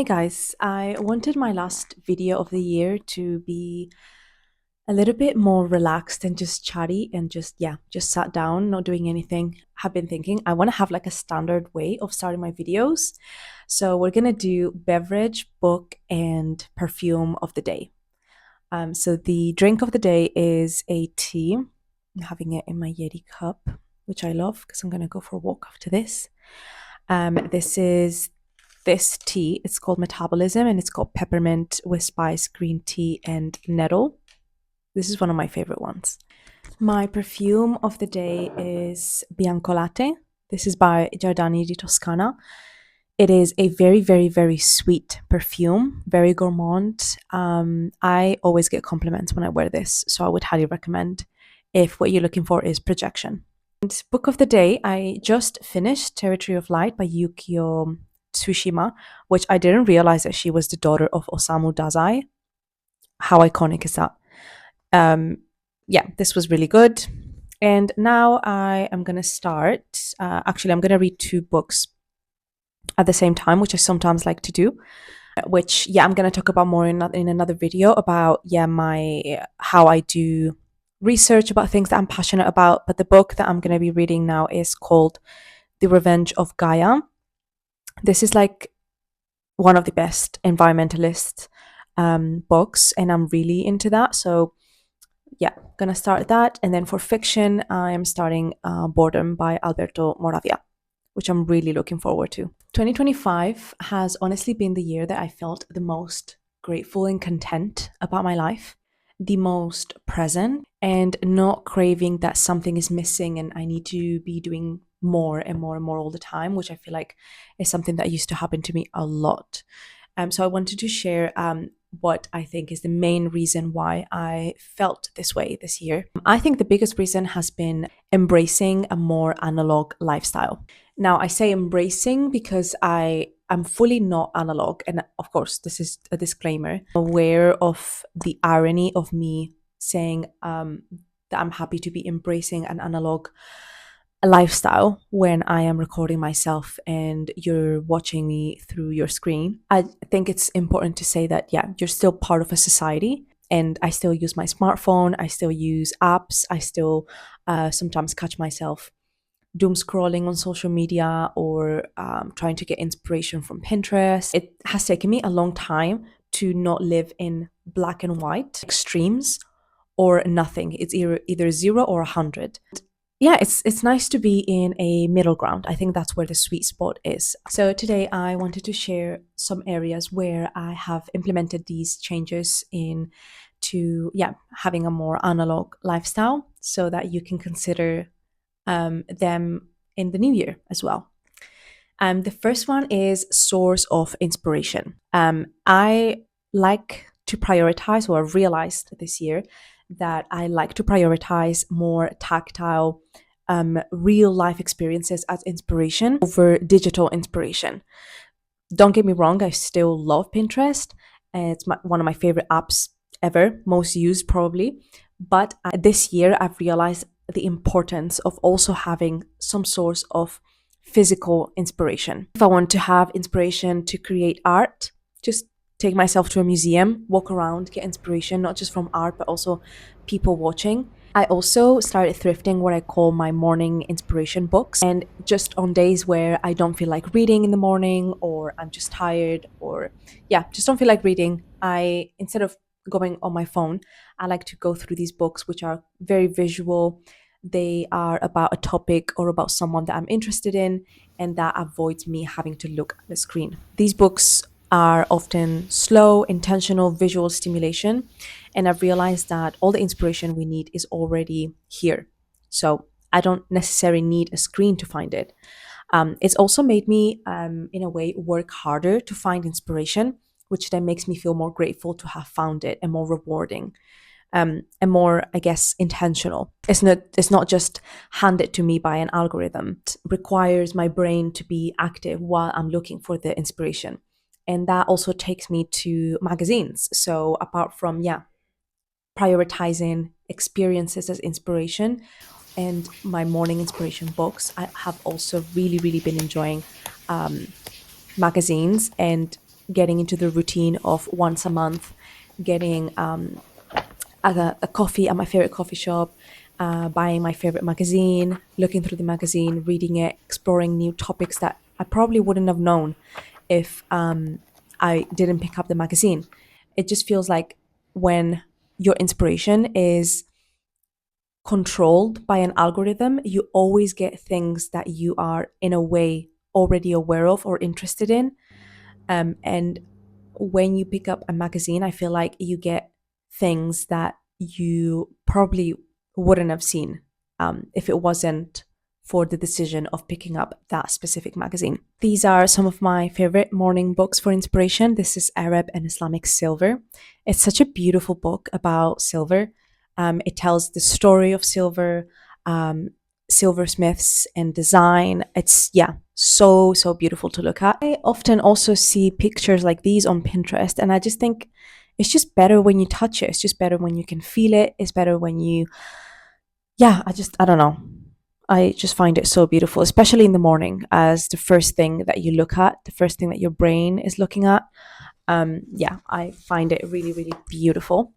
Hey guys, I wanted my last video of the year to be a little bit more relaxed and just chatty and just sat down, not doing anything. Have been thinking I want to have like a standard way of starting my videos. So we're gonna do beverage, book, and perfume of the day. So the drink of the day is a tea. I'm having it in my Yeti cup, which I love because I'm gonna go for a walk after this. This is this tea. It's called Metabolism and it's got peppermint with spice, green tea, and nettle. This is one of my favorite ones. My perfume of the day is Bianco Latte. This is by Giordani di Toscana. It is a very, very, very sweet perfume, very gourmand. I always get compliments when I wear this, so I would highly recommend if what you're looking for is projection. And book of the day, I just finished Territory of Light by Yukio Tsushima, which I didn't realize that she was the daughter of Osamu Dazai. How iconic is that? Um, yeah, this was really good. And now I am going to start. Actually, I'm going to read two books at the same time, which I sometimes like to do. Which, yeah, I'm going to talk about more in another video about, my how I do research about things that I'm passionate about. But the book that I'm going to be reading now is called The Revenge of Gaia. This is like one of the best environmentalist books, and I'm really into that. So yeah, gonna start that. And then for fiction, I am starting Boredom by Alberto Moravia, which I'm really looking forward to. 2025 has honestly been the year that I felt the most grateful and content about my life, the most present, and not craving that something is missing and I need to be doing more and more and more all the time, which I feel like is something that used to happen to me a lot. So I wanted to share what I think is the main reason why I felt this way this year. I think the biggest reason has been embracing a more analog lifestyle. Now, I say embracing because I am fully not analog. And of course, this is a disclaimer, aware of the irony of me saying that I'm happy to be embracing an analog lifestyle when I am recording myself and you're watching me through your screen. I think it's important to say that, yeah, you're still part of a society. And I still use my smartphone. I still use apps. I still sometimes catch myself doom scrolling on social media or trying to get inspiration from Pinterest. It has taken me a long time to not live in black and white extremes or nothing. It's either 0 or 100. Yeah, it's nice to be in a middle ground. I think that's where the sweet spot is. So today I wanted to share some areas where I have implemented these changes in to having a more analog lifestyle so that you can consider them in the new year as well. The first one is source of inspiration. I like to prioritize, or I've realized this year that I like to prioritize more tactile, real life experiences as inspiration over digital inspiration. Don't get me wrong, I still love Pinterest. It's one of my favorite apps ever, most used probably. But this year, I've realized the importance of also having some source of physical inspiration. If I want to have inspiration to create art, just take myself to a museum, walk around, get inspiration, not just from art, but also people watching. I also started thrifting what I call my morning inspiration books. And just on days where I don't feel like reading in the morning, or I'm just tired, or just don't feel like reading, instead of going on my phone, I like to go through these books, which are very visual. They are about a topic or about someone that I'm interested in, and that avoids me having to look at the screen. These books are often slow, intentional visual stimulation, and I've realized that all the inspiration we need is already here. So I don't necessarily need a screen to find it. It's also made me, in a way, work harder to find inspiration, which then makes me feel more grateful to have found it and more rewarding. And more, I guess, intentional. It's not just handed to me by an algorithm. It requires my brain to be active while I'm looking for the inspiration. And that also takes me to magazines. So apart from prioritizing experiences as inspiration and my morning inspiration books, I have also really, really been enjoying magazines and getting into the routine of once a month getting a coffee at my favorite coffee shop, buying my favorite magazine, looking through the magazine, reading it, exploring new topics that I probably wouldn't have known if I didn't pick up the magazine. It just feels like when your inspiration is controlled by an algorithm, you always get things that you are, in a way, already aware of or interested in. And when you pick up a magazine, I feel like you get things that you probably wouldn't have seen if it wasn't for the decision of picking up that specific magazine. These are some of my favorite morning books for inspiration. This is Arab and Islamic Silver. It's such a beautiful book about silver. It tells the story of silver, um, silversmiths and design. It's, yeah, so beautiful to look at. I often also see pictures like these on Pinterest, and I just think it's just better when you touch it. It's just better when you can feel it. It's better when you, yeah, I don't know. I just find it so beautiful, especially in the morning, as the first thing that you look at, the first thing that your brain is looking at. Yeah, I find it really beautiful.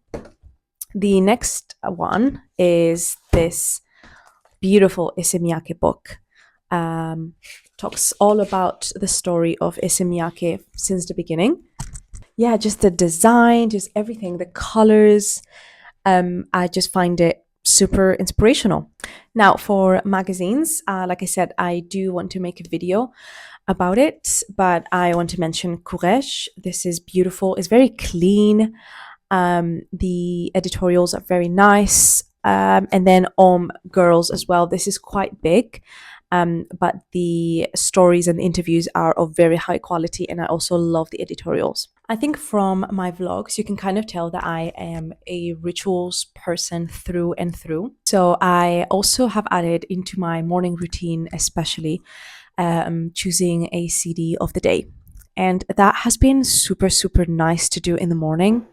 The next one is this beautiful Issey Miyake book. Talks all about the story of Issey Miyake since the beginning. Yeah, just the design, just everything, the colors. I just find it super inspirational. Now, for magazines, like I said, I do want to make a video about it, but I want to mention Courage. This is beautiful. It's very clean. The editorials are very nice. And then Girls as well. This is quite big, but the stories and the interviews are of very high quality, and I also love the editorials. I think from my vlogs, you can kind of tell that I am a rituals person through and through. So I also have added into my morning routine, especially choosing a CD of the day. And that has been super nice to do in the morning.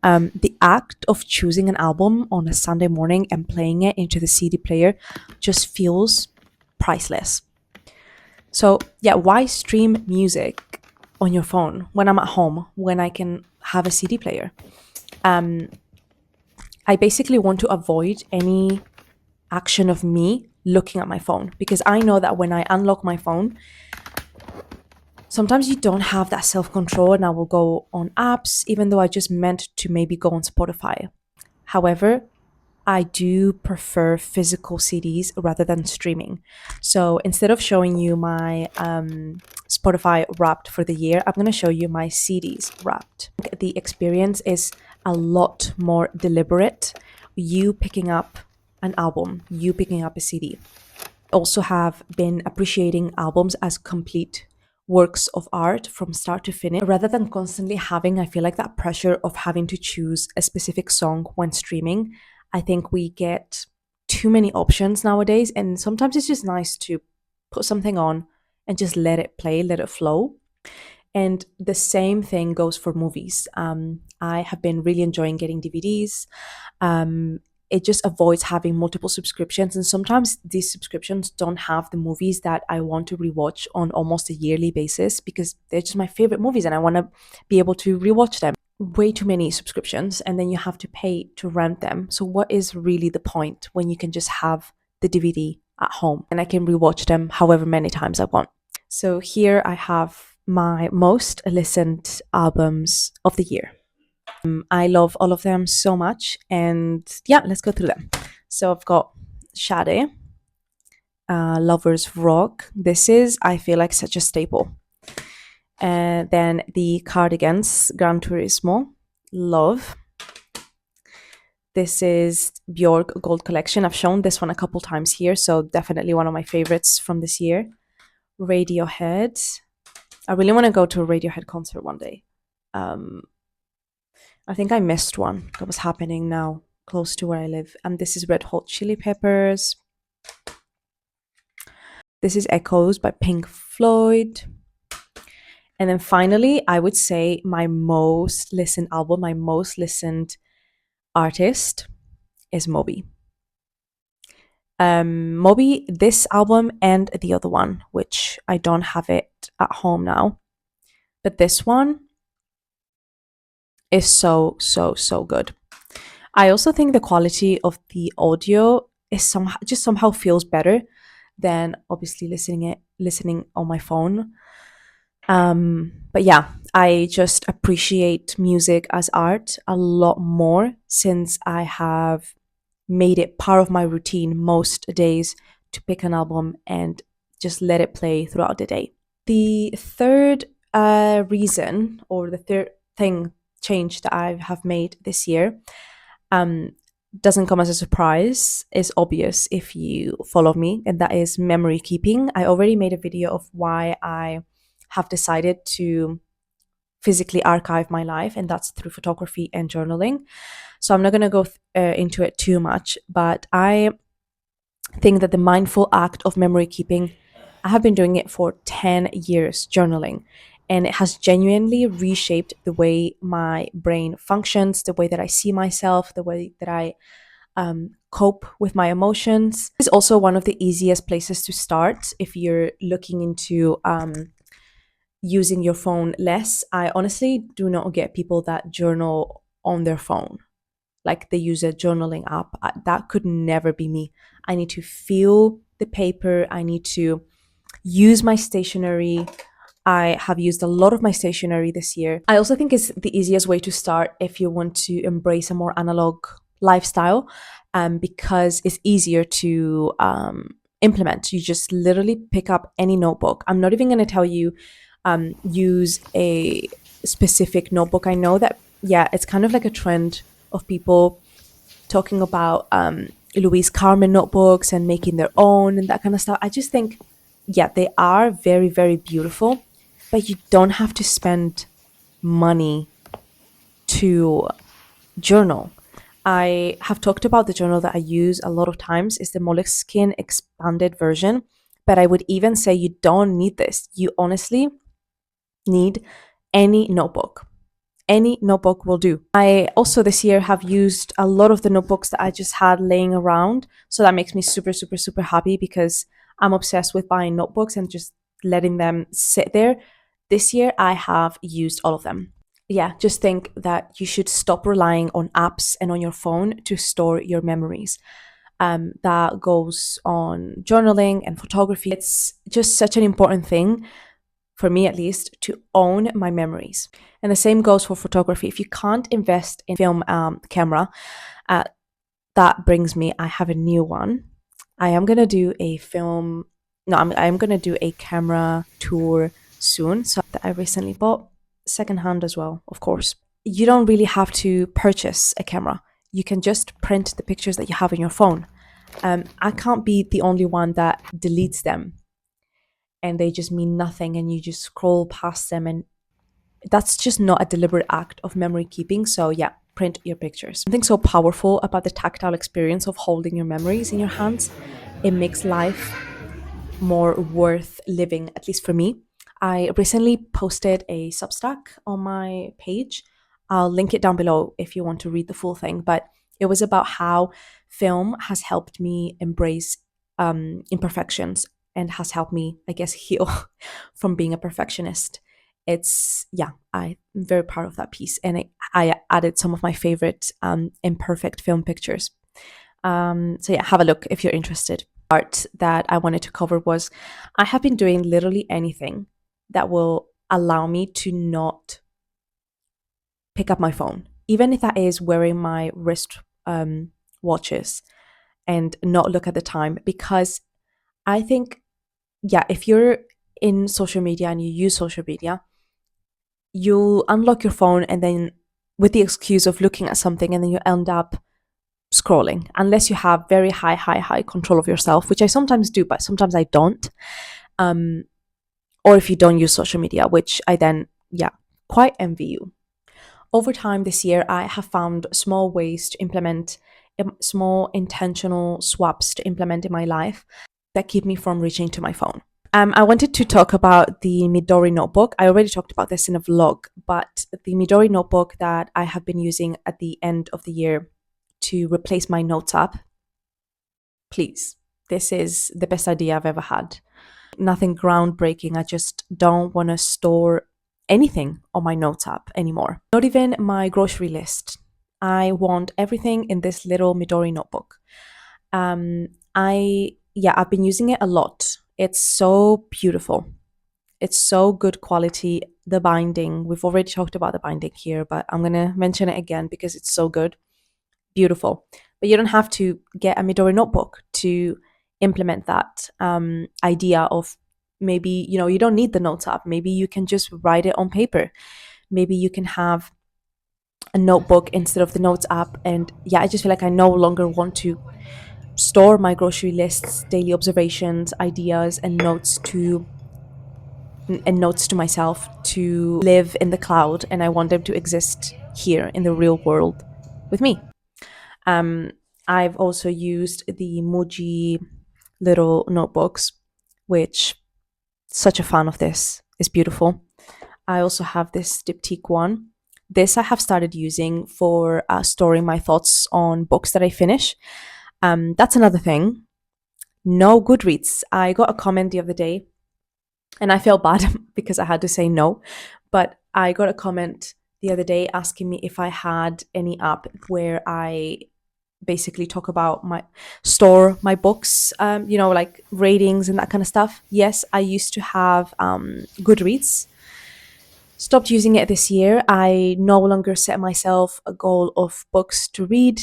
The act of choosing an album on a Sunday morning and playing it into the CD player just feels priceless. So, yeah, why stream music on your phone when I'm at home, when I can have a CD player? Um, I basically want to avoid any action of me looking at my phone, because I know that when I unlock my phone, sometimes you don't have that self control, and I will go on apps, even though I just meant to maybe go on Spotify. However, I do prefer physical CDs rather than streaming. So instead of showing you my Spotify wrapped for the year, I'm going to show you my CDs wrapped. The experience is a lot more deliberate. You picking up an album, you picking up a CD. Also have been appreciating albums as complete works of art from start to finish, rather than constantly having, I feel like, that pressure of having to choose a specific song when streaming. I think we get too many options nowadays, and sometimes it's just nice to put something on and just let it play, let it flow. And the same thing goes for movies. I have been really enjoying getting DVDs. It just avoids having multiple subscriptions. And sometimes these subscriptions don't have the movies that I want to rewatch on almost a yearly basis, because they're just my favorite movies and I want to be able to rewatch them. Way too many subscriptions, and then you have to pay to rent them. So, what is really the point when you can just have the DVD at home and I can rewatch them however many times I want? So, here I have my most listened albums of the year. I love all of them so much, and yeah, let's go through them. So I've got Shade, Lovers Rock. This is, I feel like, such a staple. And then the Cardigans, Gran Turismo, Love. This is Bjork Gold Collection. I've shown this one a couple times here, so definitely one of my favorites from this year. Radiohead. I really want to go to a Radiohead concert one day. I think I missed one that was happening now close to where I live. And this is Red Hot Chili Peppers. This is Echoes by Pink Floyd. And then finally, I would say my most listened album, my most listened artist is Moby. Moby, this album and the other one, which I don't have it at home now. But this one, is so, so, so good. I also think the quality of the audio is somehow feels better than obviously listening on my phone. But yeah, I just appreciate music as art a lot more since I have made it part of my routine most days to pick an album and just let it play throughout the day. The third reason, or the third thing change that I have made this year, um, doesn't come as a surprise, is obvious if you follow me, and that is memory keeping. I already made a video of why I have decided to physically archive my life, and that's through photography and journaling. So I'm not going to go into it too much, but I think that the mindful act of memory keeping, I have been doing it for 10 years, journaling, and it has genuinely reshaped the way my brain functions, the way that I see myself, the way that I cope with my emotions. It's also one of the easiest places to start if you're looking into using your phone less. I honestly do not get people that journal on their phone, like they use a journaling app. That could never be me. I need to feel the paper, I need to use my stationery. I have used a lot of my stationery this year. I also think it's the easiest way to start if you want to embrace a more analog lifestyle, because it's easier to implement. You just literally pick up any notebook. I'm not even going to tell you use a specific notebook. I know that, yeah, it's kind of like a trend of people talking about Louise Carmen notebooks and making their own and that kind of stuff. I just think, yeah, they are very, very beautiful, but you don't have to spend money to journal. I have talked about the journal that I use a lot of times is the Moleskine expanded version, but I would even say you don't need this. You honestly need any notebook. Any notebook will do. I also this year have used a lot of the notebooks that I just had laying around. So that makes me super, super, super happy because I'm obsessed with buying notebooks and just letting them sit there. This year, I have used all of them. Yeah, just think that you should stop relying on apps and on your phone to store your memories. That goes on journaling and photography. It's just such an important thing for me at least, to own my memories. And the same goes for photography. If you can't invest in film camera, uh, that brings me, I have a new one. I am going to do a film, no, I'm going to do a camera tour soon. So that I recently bought secondhand as well, of course. You don't really have to purchase a camera. You can just print the pictures that you have in your phone. I can't be the only one that deletes them and they just mean nothing and you just scroll past them, and that's just not a deliberate act of memory keeping. So yeah, print your pictures. Something so powerful about the tactile experience of holding your memories in your hands. It makes life more worth living, at least for me. I recently posted a Substack on my page. I'll link it down below if you want to read the full thing, but it was about how film has helped me embrace imperfections and has helped me, I guess, heal from being a perfectionist. It's, yeah, I'm very proud of that piece. And I added some of my favorite imperfect film pictures. So yeah, have a look if you're interested. Part that I wanted to cover was I have been doing literally anything that will allow me to not pick up my phone, even if that is wearing my wrist watches and not look at the time. Because I think, yeah, if you're in social media and you use social media, you unlock your phone and then with the excuse of looking at something, and then you end up scrolling unless you have very high control of yourself, which I sometimes do, but sometimes I don't. Um, or if you don't use social media, which I then, yeah, quite envy you. Over time this year, I have found small ways to implement small intentional swaps to implement in my life that keep me from reaching to my phone. I wanted to talk about the Midori notebook. I already talked about this in a vlog, but the Midori notebook that I have been using at the end of the year to replace my notes app, please, this is the best idea I've ever had. Nothing groundbreaking. I just don't want to store anything on my notes app anymore. Not even my grocery list. I want everything in this little Midori notebook. I've been using it a lot. It's so beautiful. It's so good quality. The binding, we've already talked about the binding here, but I'm gonna mention it again because it's so good. Beautiful. But you don't have to get a Midori notebook to implement that idea of, maybe, you don't need the notes app. Maybe you can just write it on paper. Maybe you can have a notebook instead of the notes app. And yeah, I just feel like I no longer want to store my grocery lists, daily observations, ideas, and notes to myself to live in the cloud, and I want them to exist here in the real world with me. Um, I've also used the Muji little notebooks, which, such a fan of this. Is beautiful. I also have this diptyque one. This I have started using for storing my thoughts on books that I finish. That's another thing. No Goodreads. I got a comment the other day, and I felt bad because I had to say no. But I got a comment the other day asking me if I had any app where I basically talk about store my books, like ratings and that kind of stuff. Yes, I used to have Goodreads. Stopped using it this year. I no longer set myself a goal of books to read,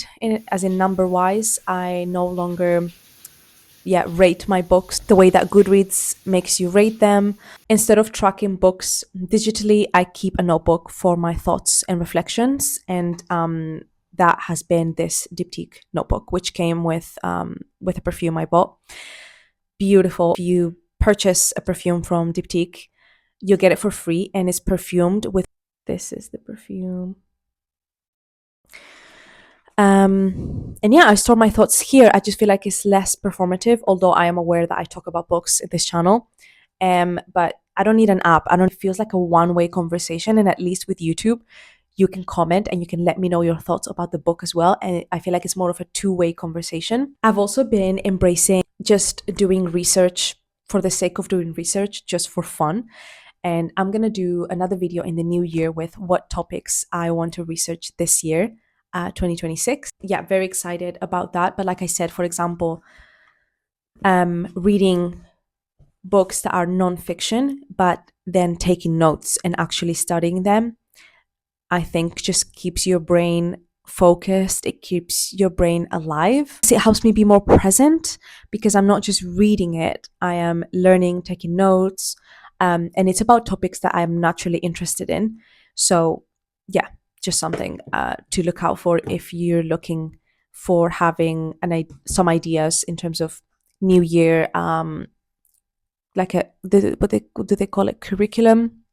as in number wise. I no longer rate my books the way that Goodreads makes you rate them. Instead of tracking books digitally, I keep a notebook for my thoughts and reflections, and that has been this diptyque notebook, which came with a perfume I bought. Beautiful. If you purchase a perfume from diptyque, you'll get it for free, and it's perfumed with. This is the perfume. And yeah, I store my thoughts here. I just feel like it's less performative, although I am aware that I talk about books in this channel. But I don't need an app. I don't. It feels like a one-way conversation, and at least with YouTube, you can comment and you can let me know your thoughts about the book as well. And I feel like it's more of a two-way conversation. I've also been embracing just doing research for the sake of doing research, just for fun. And I'm gonna do another video in the new year with what topics I want to research this year. 2026. Yeah, very excited about that. But like I said, for example, reading books that are non-fiction, but then taking notes and actually studying them, I think just keeps your brain focused. It keeps your brain alive. It helps me be more present because I'm not just reading it. I am learning, taking notes, and it's about topics that I'm naturally interested in. So yeah, just something to look out for if you're looking for having some ideas in terms of new year, like what do they call it, curriculum,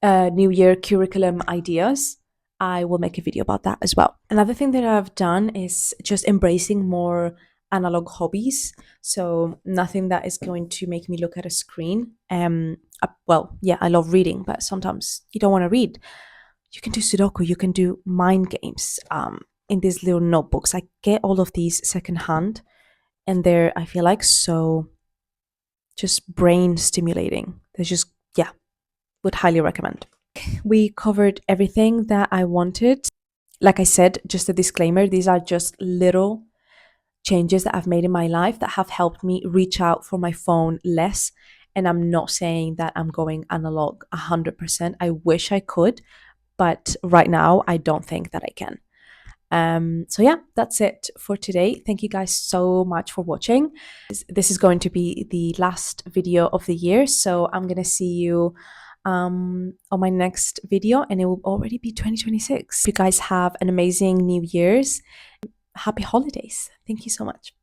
new year curriculum ideas. I will make a video about that as well. Another thing that I've done is just embracing more analog hobbies. So nothing that is going to make me look at a screen. Well, yeah, I love reading, but sometimes you don't want to read. You can do Sudoku, you can do mind games in these little notebooks. I get all of these secondhand, and they're, I feel like, so just brain stimulating. They're just, yeah, would highly recommend. We covered everything that I wanted. Like I said, just a disclaimer, these are just little changes that I've made in my life that have helped me reach out for my phone less. And I'm not saying that I'm going analog 100%. I wish I could, but right now I don't think that I can. So yeah, that's it for today. Thank you guys so much for watching. This is going to be the last video of the year, so I'm gonna see you on my next video, and it will already be 2026. You guys have an amazing New Year's. Happy holidays. Thank you so much.